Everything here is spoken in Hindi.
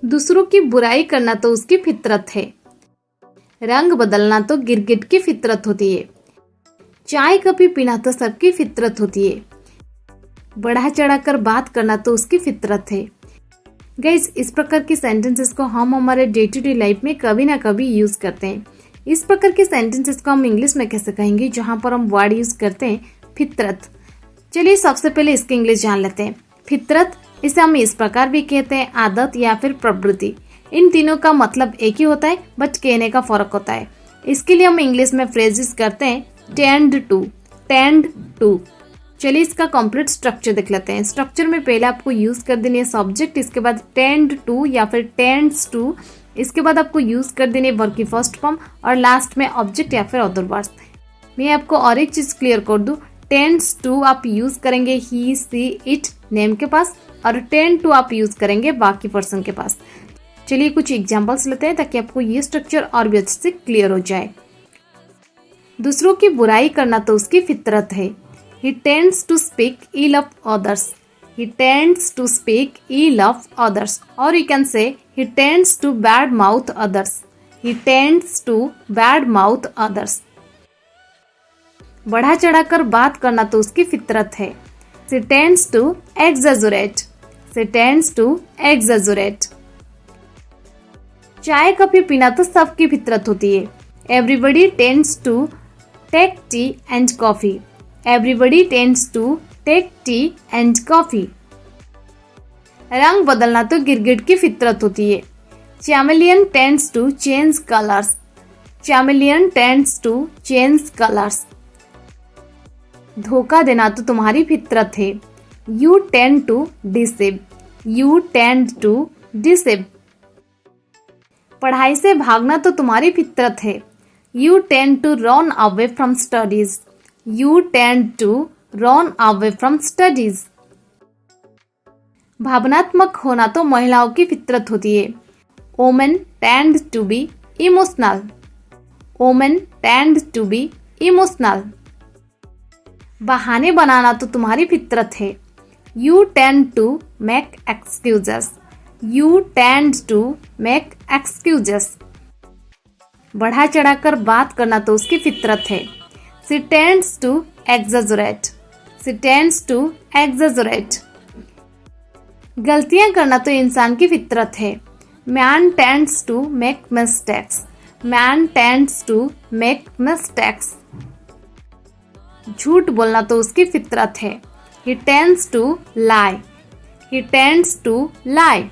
दूसरों की बुराई करना तो उसकी फितरत है। रंग बदलना तो गिरगिट की फितरत होती है। चाय कॉफी पीना तो सबकी फितरत होती है। बढ़ा चढ़ाकर बात करना तो उसकी फितरत है। गाइस, इस प्रकार के सेंटेंसेस को हम हमारे डे टू डे लाइफ में कभी ना कभी यूज करते हैं। इस प्रकार के सेंटेंसेस को हम इंग्लिश में कैसे कहेंगे जहां पर हम वर्ड यूज करते हैं फितरत। चलिए सबसे पहले इसकी इंग्लिश जान लेते हैं। फितरत, इसे हम इस प्रकार भी कहते हैं आदत या फिर प्रवृत्ति। इन तीनों का मतलब एक ही होता है, बट कहने का फर्क होता है। इसके लिए हम इंग्लिश में फ्रेजेस करते हैं टेंड टू। चलिए इसका कंप्लीट स्ट्रक्चर देख लेते हैं। स्ट्रक्चर में पहले आपको यूज कर देनी है सब्जेक्ट, इसके बाद टेंड टू या फिर टेंड्स टू, इसके बाद आपको यूज कर देनी है वर्ब की फर्स्ट फॉर्म और लास्ट में ऑब्जेक्ट या फिर अदर वर्ड्स। मैं आपको और एक चीज क्लियर कर दूं, टेंड्स टू आप यूज करेंगे ही सी इट नेम के पास और टेंड टू आप यूज करेंगे बाकी पर्सन के पास। चलिए कुछ एग्जांपल्स लेते हैं ताकि आपको ये स्ट्रक्चर और भी अच्छे से क्लियर हो जाए। दूसरों की बुराई करना तो उसकी फितरत है। He tends to speak ill of others. He tends to speak ill of others. Or you can say he tends to bad mouth others. He tends to bad mouth others. बढ़ा चढ़ाकर बात करना तो उसकी फितरत है। She tends to exaggerate. She tends to exaggerate. चाय कॉफी पीना तो सबकी फितरत होती है। Everybody tends to take tea and coffee. Everybody tends to take tea and coffee. रंग बदलना तो गिरगिट की फितरत होती है। Chameleon tends to change colors. Chameleon tends to change colors. धोखा देना तो तुम्हारी फितरत है। You tend to deceive. You tend to deceive. पढ़ाई से भागना तो तुम्हारी फितरत है। You tend to run away from studies. You tend to run away from studies. भावनात्मक होना तो महिलाओं की फितरत होती है। Women tend to be emotional. Women tend to be emotional. बहाने बनाना तो तुम्हारी फितरत है। You tend to make excuses. You tend to make excuses. बढ़ा चढ़ाकर बात करना तो उसकी फितरत है। She tends to exaggerate. She tends to exaggerate. गलतियां करना तो इंसान की फितरत है। Man tends to make mistakes. Man tends to make mistakes. झूठ बोलना तो उसकी फितरत है। He tends to lie. He tends to lie.